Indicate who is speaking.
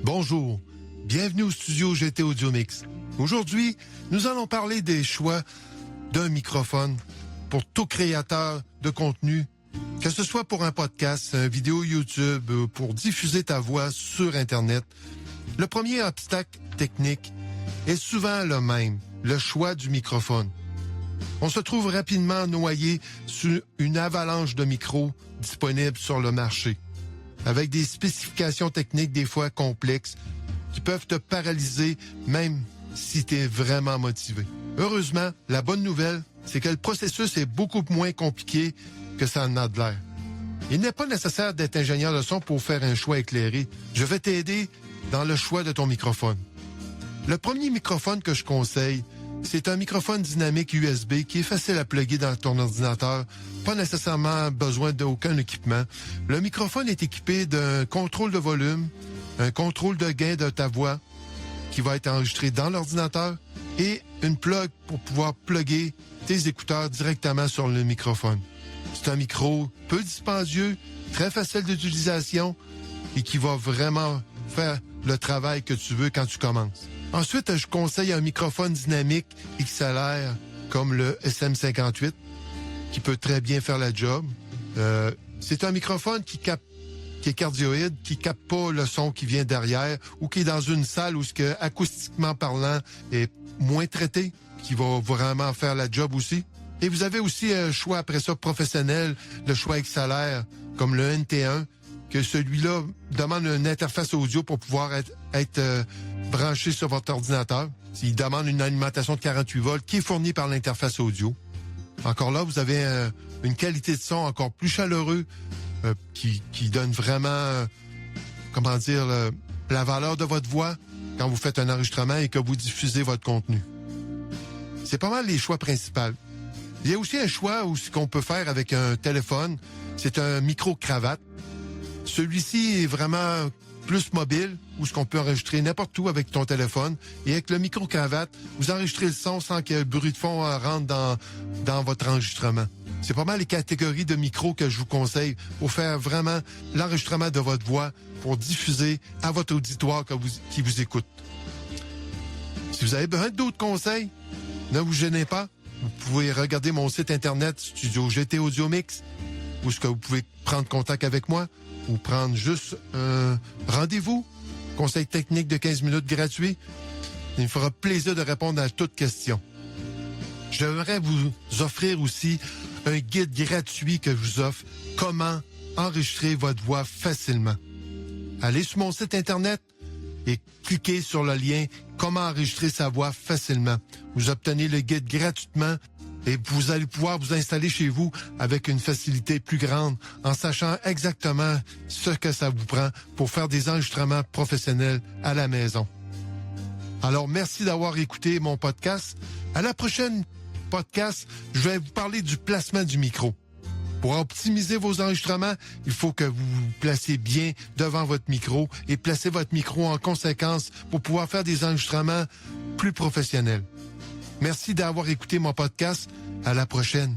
Speaker 1: Bonjour, bienvenue au studio GT Audio Mix. Aujourd'hui, nous allons parler des choix d'un microphone pour tout créateur de contenu, que ce soit pour un podcast, une vidéo YouTube, pour diffuser ta voix sur Internet. Le premier obstacle technique est souvent le même, le choix du microphone. On se trouve rapidement noyé sur une avalanche de micros disponibles sur le marché, avec des spécifications techniques des fois complexes qui peuvent te paralyser même si tu es vraiment motivé. Heureusement, la bonne nouvelle, c'est que le processus est beaucoup moins compliqué que ça en a de l'air. Il n'est pas nécessaire d'être ingénieur de son pour faire un choix éclairé. Je vais t'aider dans le choix de ton microphone. Le premier microphone que je conseille, c'est un microphone dynamique USB qui est facile à plugger dans ton ordinateur, pas nécessairement besoin d'aucun équipement. Le microphone est équipé d'un contrôle de volume, un contrôle de gain de ta voix qui va être enregistré dans l'ordinateur et une plug pour pouvoir plugger tes écouteurs directement sur le microphone. C'est un micro peu dispendieux, très facile d'utilisation et qui va vraiment faire le travail que tu veux quand tu commences. Ensuite, je conseille un microphone dynamique XLR comme le SM58 qui peut très bien faire la job. C'est un microphone qui est cardioïde, qui capte pas le son qui vient derrière ou qui est dans une salle où ce que acoustiquement parlant est moins traité, qui va vraiment faire la job aussi. Et vous avez aussi un choix après ça professionnel, le choix XLR comme le NT1, que celui-là demande une interface audio pour pouvoir être branché sur votre ordinateur. Il demande une alimentation de 48 volts qui est fournie par l'interface audio. Encore là, vous avez une qualité de son encore plus chaleureux qui donne vraiment, la valeur de votre voix quand vous faites un enregistrement et que vous diffusez votre contenu. C'est pas mal les choix principaux. Il y a aussi un choix où ce qu'on peut faire avec un téléphone, c'est un micro-cravate. Celui-ci est vraiment plus mobile, où ce qu'on peut enregistrer n'importe où avec ton téléphone. Et avec le micro-cravate, vous enregistrez le son sans que le bruit de fond rentre dans votre enregistrement. C'est pas mal les catégories de micros que je vous conseille pour faire vraiment l'enregistrement de votre voix pour diffuser à votre auditoire qui vous écoute. Si vous avez besoin d'autres conseils, ne vous gênez pas. Vous pouvez regarder mon site internet Studio GT Audio Mix, où ce que vous pouvez prendre contact avec moi ou prendre juste un rendez-vous, conseil technique de 15 minutes gratuit. Il me fera plaisir de répondre à toutes questions. J'aimerais vous offrir aussi un guide gratuit que je vous offre, comment enregistrer votre voix facilement. Allez sur mon site internet et cliquez sur le lien « Comment enregistrer sa voix facilement ». Vous obtenez le guide gratuitement et vous allez pouvoir vous installer chez vous avec une facilité plus grande en sachant exactement ce que ça vous prend pour faire des enregistrements professionnels à la maison. Alors, merci d'avoir écouté mon podcast. À la prochaine podcast, je vais vous parler du placement du micro. Pour optimiser vos enregistrements, il faut que vous vous placiez bien devant votre micro et placez votre micro en conséquence pour pouvoir faire des enregistrements plus professionnels. Merci d'avoir écouté mon podcast. À la prochaine.